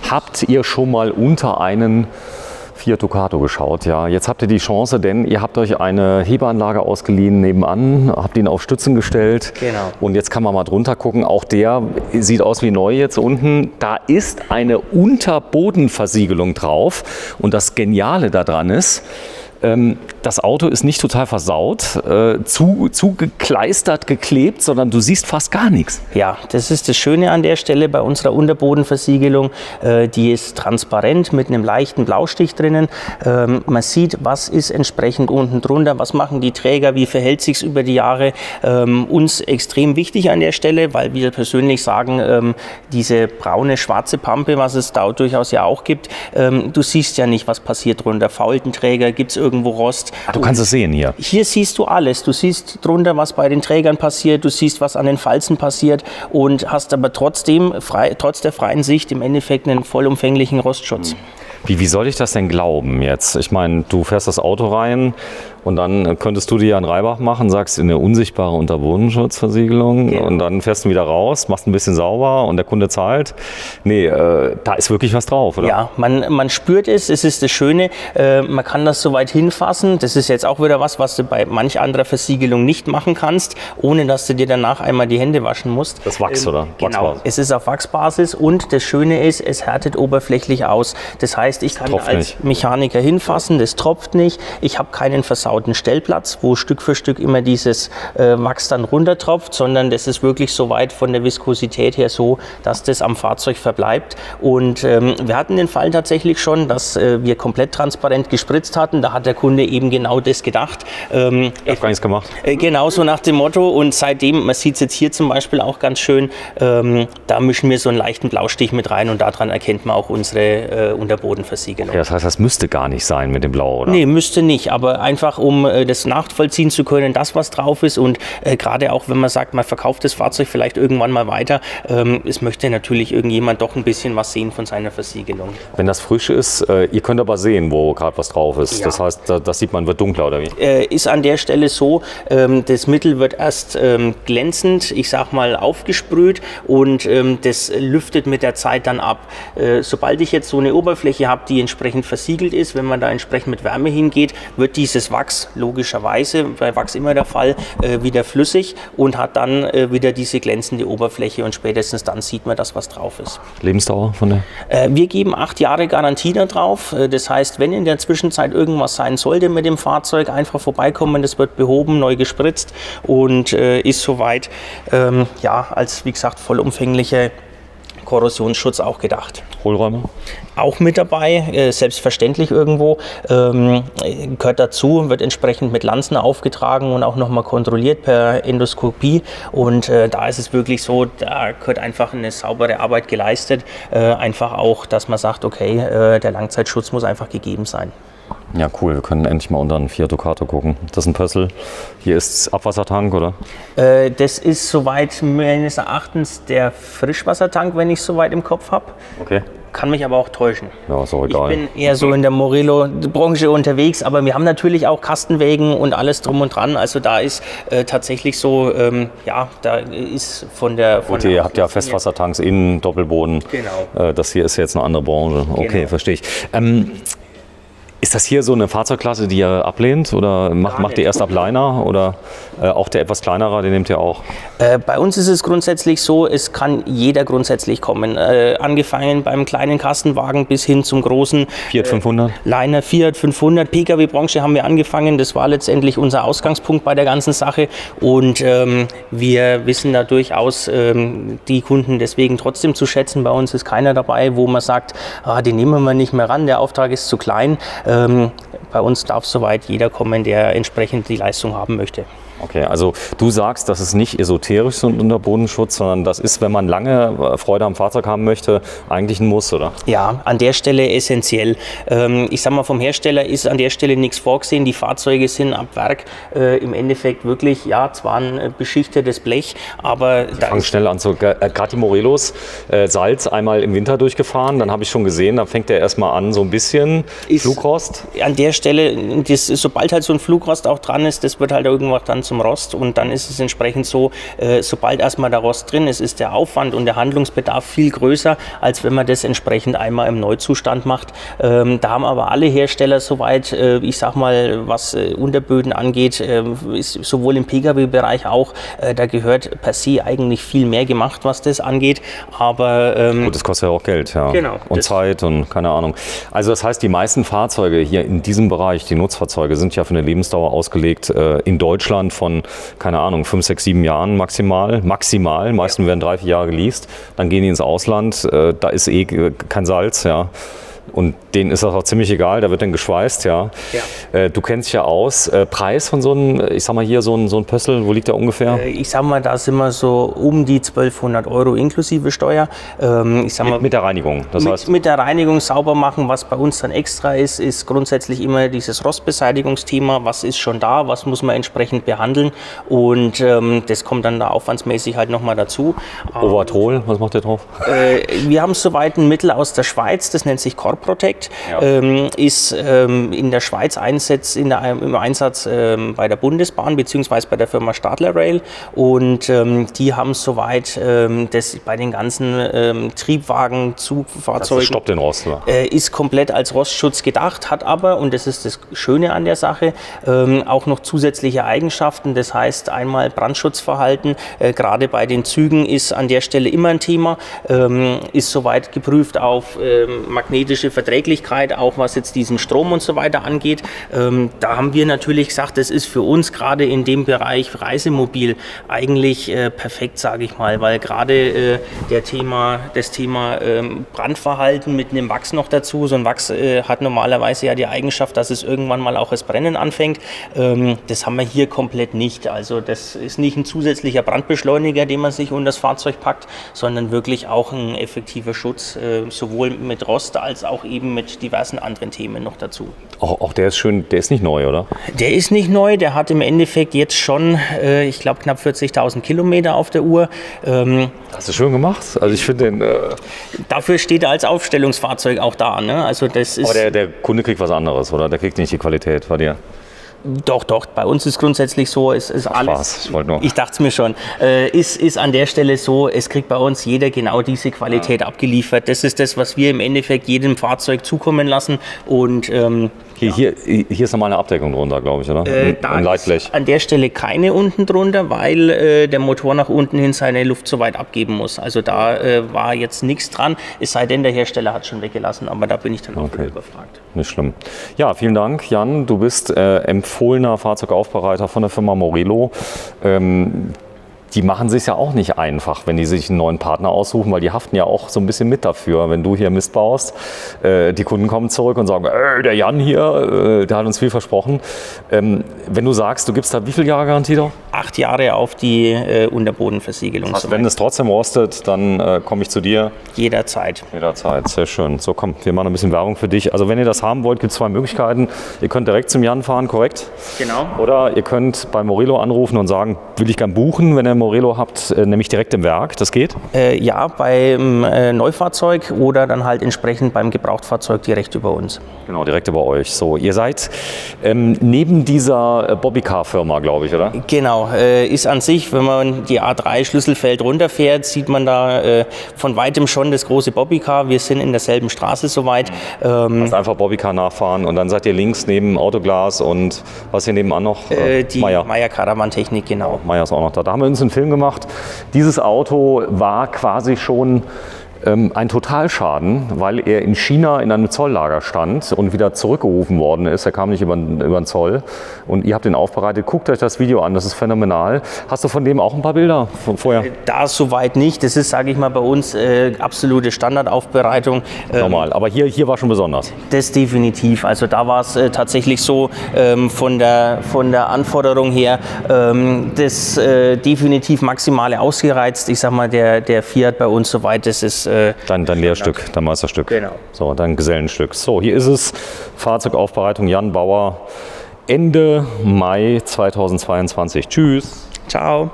Habt ihr schon mal unter einen Fiat Ducato geschaut? Ja, jetzt habt ihr die Chance, denn ihr habt euch eine Hebeanlage ausgeliehen nebenan, habt ihn auf Stützen gestellt. Genau. Und jetzt kann man mal drunter gucken. Auch der sieht aus wie neu jetzt unten. Da ist eine Unterbodenversiegelung drauf. Und das Geniale daran ist, das Auto ist nicht total versaut, zugekleistert, geklebt, sondern du siehst fast gar nichts. Ja, das ist das Schöne an der Stelle bei unserer Unterbodenversiegelung. Die ist transparent mit einem leichten Blaustich drinnen. Man sieht, was ist entsprechend unten drunter, was machen die Träger, wie verhält sich es über die Jahre. Uns extrem wichtig an der Stelle, weil wir persönlich sagen, diese braune, schwarze Pampe, was es da durchaus ja auch gibt, du siehst ja nicht, was passiert drunter. Fault ein Träger, gibt es irgendwo Rost. Du kannst es sehen hier. Hier siehst du alles. Du siehst drunter, was bei den Trägern passiert, du siehst, was an den Falzen passiert und hast aber trotzdem, trotz der freien Sicht, im Endeffekt einen vollumfänglichen Rostschutz. Wie soll ich das denn glauben jetzt? Ich meine, du fährst das Auto rein und dann könntest du dir einen Reibach machen, sagst in eine unsichtbare Unterbodenschutzversiegelung und dann fährst du wieder raus, machst ein bisschen sauber und der Kunde zahlt. Nee, da ist wirklich was drauf, oder? Ja, man spürt es ist das Schöne, man kann das so weit hinfassen. Das ist jetzt auch wieder was du bei manch anderer Versiegelung nicht machen kannst, ohne dass du dir danach einmal die Hände waschen musst. Das Wachs, oder? Genau, Wachsbasis. es ist auf Wachsbasis und das Schöne ist, es härtet oberflächlich aus. Das heißt, ich kann als Mechaniker hinfassen, das tropft nicht, ich habe keinen versauten Stellplatz, wo Stück für Stück immer dieses Wachs dann runtertropft, sondern das ist wirklich so weit von der Viskosität her so, dass das am Fahrzeug verbleibt. Und wir hatten den Fall tatsächlich schon, dass wir komplett transparent gespritzt hatten. Da hat der Kunde eben genau das gedacht. Ich habe gar nichts gemacht. Genau so nach dem Motto. Und seitdem, man sieht es jetzt hier zum Beispiel auch ganz schön, da mischen wir so einen leichten Blaustich mit rein und daran erkennt man auch unsere Unterbodenversiegelung. Okay, das heißt, das müsste gar nicht sein mit dem Blau, oder? Nee, müsste nicht, aber einfach um das nachvollziehen zu können, das was drauf ist und gerade auch wenn man sagt, man verkauft das Fahrzeug vielleicht irgendwann mal weiter, es möchte natürlich irgendjemand doch ein bisschen was sehen von seiner Versiegelung. Wenn das frisch ist, ihr könnt aber sehen, wo gerade was drauf ist. Ja. Das heißt, das sieht man, wird dunkler, oder wie? Ist an der Stelle so, das Mittel wird erst glänzend, ich sag mal, aufgesprüht und das lüftet mit der Zeit dann ab. Sobald ich jetzt so eine Oberfläche habe, die entsprechend versiegelt ist, wenn man da entsprechend mit Wärme hingeht, wird dieses Wachs, logischerweise, bei Wachs immer der Fall, wieder flüssig und hat dann wieder diese glänzende Oberfläche und spätestens dann sieht man das, was drauf ist. Lebensdauer von der? Wir geben 8 Jahre Garantie da drauf. Das heißt, wenn in der Zwischenzeit irgendwas sein sollte mit dem Fahrzeug, einfach vorbeikommen, das wird behoben, neu gespritzt und ist soweit, als wie gesagt vollumfänglicher Korrosionsschutz auch gedacht. Hohlräume? Auch mit dabei, selbstverständlich irgendwo, gehört dazu, wird entsprechend mit Lanzen aufgetragen und auch nochmal kontrolliert per Endoskopie und da ist es wirklich so, da gehört einfach eine saubere Arbeit geleistet, einfach auch, dass man sagt, okay, der Langzeitschutz muss einfach gegeben sein. Ja, cool. Wir können endlich mal unter einen Fiat Ducato gucken. Das ist ein Pössl. Hier ist Abwassertank, oder? Das ist soweit meines Erachtens der Frischwassertank, wenn ich es soweit im Kopf habe. Okay. Kann mich aber auch täuschen. Ja, ist auch egal. Ich bin eher so in der Morello-Branche unterwegs, aber wir haben natürlich auch Kastenwägen und alles drum und dran. Also da ist tatsächlich so, da ist von der... Gut, ihr habt ja Festwassertanks innen, Doppelboden. Genau. Das hier ist jetzt eine andere Branche. Okay, genau. Verstehe ich. Ist das hier so eine Fahrzeugklasse, die ihr ablehnt oder macht ihr erst ab Liner oder auch der etwas kleinere, den nehmt ihr auch? Bei uns ist es grundsätzlich so, es kann jeder grundsätzlich kommen. Angefangen beim kleinen Kastenwagen bis hin zum großen Fiat 500? Liner, Fiat 500, Pkw-Branche haben wir angefangen. Das war letztendlich unser Ausgangspunkt bei der ganzen Sache und wir wissen da durchaus die Kunden deswegen trotzdem zu schätzen. Bei uns ist keiner dabei, wo man sagt, den nehmen wir nicht mehr ran, der Auftrag ist zu klein. Bei uns darf soweit jeder kommen, der entsprechend die Leistung haben möchte. Okay, also du sagst, das ist nicht esoterisch so ein Unterbodenschutz, sondern das ist, wenn man lange Freude am Fahrzeug haben möchte, eigentlich ein Muss, oder? Ja, an der Stelle essentiell. Ich sag mal, vom Hersteller ist an der Stelle nichts vorgesehen. Die Fahrzeuge sind ab Werk im Endeffekt wirklich, ja, zwar ein beschichtetes Blech, aber... Die fangen schnell an, gerade die Morellos, Salz einmal im Winter durchgefahren, dann habe ich schon gesehen, dann fängt der erstmal an, so ein bisschen Flugrost. An der Stelle, sobald halt so ein Flugrost auch dran ist, das wird halt irgendwann dann zum Rost und dann ist es entsprechend so, sobald erstmal der Rost drin ist, ist der Aufwand und der Handlungsbedarf viel größer, als wenn man das entsprechend einmal im Neuzustand macht. Da haben aber alle Hersteller soweit, ich sag mal, was Unterböden angeht, ist sowohl im Pkw-Bereich auch, da gehört per se eigentlich viel mehr gemacht, was das angeht. Aber gut, das kostet ja auch Geld, ja. Genau. Und Zeit und keine Ahnung. Also das heißt, die meisten Fahrzeuge hier in diesem Bereich, die Nutzfahrzeuge, sind ja für eine Lebensdauer ausgelegt in Deutschland von, keine Ahnung, 5, 6, 7 Jahren maximal. Meisten werden 3, 4 Jahre geleast. Dann gehen die ins Ausland, da ist kein Salz, ja. Und denen ist das auch ziemlich egal, da wird dann geschweißt, ja. Du kennst dich ja aus. Preis von so einem, ich sag mal hier, so ein Pössl, wo liegt der ungefähr? Ich sag mal, da sind wir so um die 1200 € inklusive Steuer. Ich sag mal, mit der Reinigung, das heißt? Mit der Reinigung sauber machen, was bei uns dann extra ist grundsätzlich immer dieses Rostbeseitigungsthema. Was ist schon da, was muss man entsprechend behandeln und das kommt dann da aufwandsmäßig halt nochmal dazu. Ovatrol, was macht der drauf? Wir haben soweit ein Mittel aus der Schweiz, das nennt sich Protect, ist in der Schweiz im Einsatz bei der Bundesbahn bzw. bei der Firma Stadler Rail und die haben soweit das bei den ganzen Triebwagen, Zugfahrzeugen, das stoppt den Rost, ist komplett als Rostschutz gedacht, hat aber, und das ist das Schöne an der Sache, auch noch zusätzliche Eigenschaften, das heißt einmal Brandschutzverhalten, gerade bei den Zügen ist an der Stelle immer ein Thema, ist soweit geprüft auf magnetische Verträglichkeit, auch was jetzt diesen Strom und so weiter angeht. Da haben wir natürlich gesagt, das ist für uns gerade in dem Bereich Reisemobil eigentlich perfekt, sage ich mal, weil gerade das Thema Brandverhalten mit einem Wachs noch dazu, so ein Wachs hat normalerweise ja die Eigenschaft, dass es irgendwann mal auch das Brennen anfängt. Das haben wir hier komplett nicht. Also das ist nicht ein zusätzlicher Brandbeschleuniger, den man sich unter das Fahrzeug packt, sondern wirklich auch ein effektiver Schutz, sowohl mit Rost als auch eben mit diversen anderen Themen noch dazu. Auch der ist schön, der ist nicht neu, oder? Der ist nicht neu, der hat im Endeffekt jetzt schon, ich glaube, knapp 40.000 Kilometer auf der Uhr. Hast du schön gemacht? Also ich finde den... Dafür steht er als Aufstellungsfahrzeug auch da. Ne? Also das ist, aber der Kunde kriegt was anderes, oder? Der kriegt nicht die Qualität bei dir. Doch, bei uns ist grundsätzlich so, es ist alles, ich wollte nur. Ich dachte es mir schon, ist an der Stelle so, es kriegt bei uns jeder genau diese Qualität abgeliefert. Das ist das, was wir im Endeffekt jedem Fahrzeug zukommen lassen und Hier ist nochmal eine Abdeckung drunter, glaube ich, oder? Ein Leitblech. Ist an der Stelle keine unten drunter, weil der Motor nach unten hin seine Luft so weit abgeben muss. Also da war jetzt nichts dran, es sei denn, der Hersteller hat es schon weggelassen, aber da bin ich dann auch wieder überfragt. Nicht schlimm. Ja, vielen Dank, Jan. Du bist empfohlener Fahrzeugaufbereiter von der Firma Morelo. Die machen es sich ja auch nicht einfach, wenn die sich einen neuen Partner aussuchen, weil die haften ja auch so ein bisschen mit dafür. Wenn du hier Mist baust, die Kunden kommen zurück und sagen, der Jan hier, der hat uns viel versprochen. Wenn du sagst, du gibst da wie viele Jahre Garantie drauf? 8 Jahre auf die Unterbodenversiegelung. Also wenn es trotzdem rostet, dann komme ich zu dir? Jederzeit. Jederzeit, sehr schön. So, komm, wir machen ein bisschen Werbung für dich. Also wenn ihr das haben wollt, gibt es 2 Möglichkeiten. Ihr könnt direkt zum Jan fahren, korrekt? Genau. Oder ihr könnt bei Morelo anrufen und sagen, will ich gern buchen, wenn ihr Morelo habt, nämlich direkt im Werk, das geht? Ja, beim Neufahrzeug oder dann halt entsprechend beim Gebrauchtfahrzeug direkt über uns. Genau, direkt über euch. So, ihr seid neben dieser Bobbycar-Firma, glaube ich, oder? Genau, ist an sich, wenn man die A3 Schlüsselfeld runterfährt, sieht man da von weitem schon das große Bobbycar. Wir sind in derselben Straße soweit. Also einfach Bobbycar nachfahren und dann seid ihr links neben Autoglas und was hier nebenan noch? Die Meyer Caravan-Technik, genau. Meyer ist auch noch da. Da haben wir uns einen Film gemacht. Dieses Auto war quasi schon ein Totalschaden, weil er in China in einem Zolllager stand und wieder zurückgerufen worden ist. Er kam nicht über den Zoll und ihr habt ihn aufbereitet. Guckt euch das Video an, das ist phänomenal. Hast du von dem auch ein paar Bilder von vorher? Da soweit nicht. Das ist, sage ich mal, bei uns absolute Standardaufbereitung. Normal, aber hier war schon besonders. Das definitiv. Also da war es tatsächlich so von der Anforderung her das definitiv maximale ausgereizt. Ich sag mal, der Fiat bei uns soweit, das ist dein Lehrstück, dein Meisterstück. Genau. So, dein Gesellenstück. So, hier ist es. Fahrzeugaufbereitung Jan Bauer. Ende Mai 2022. Tschüss. Ciao.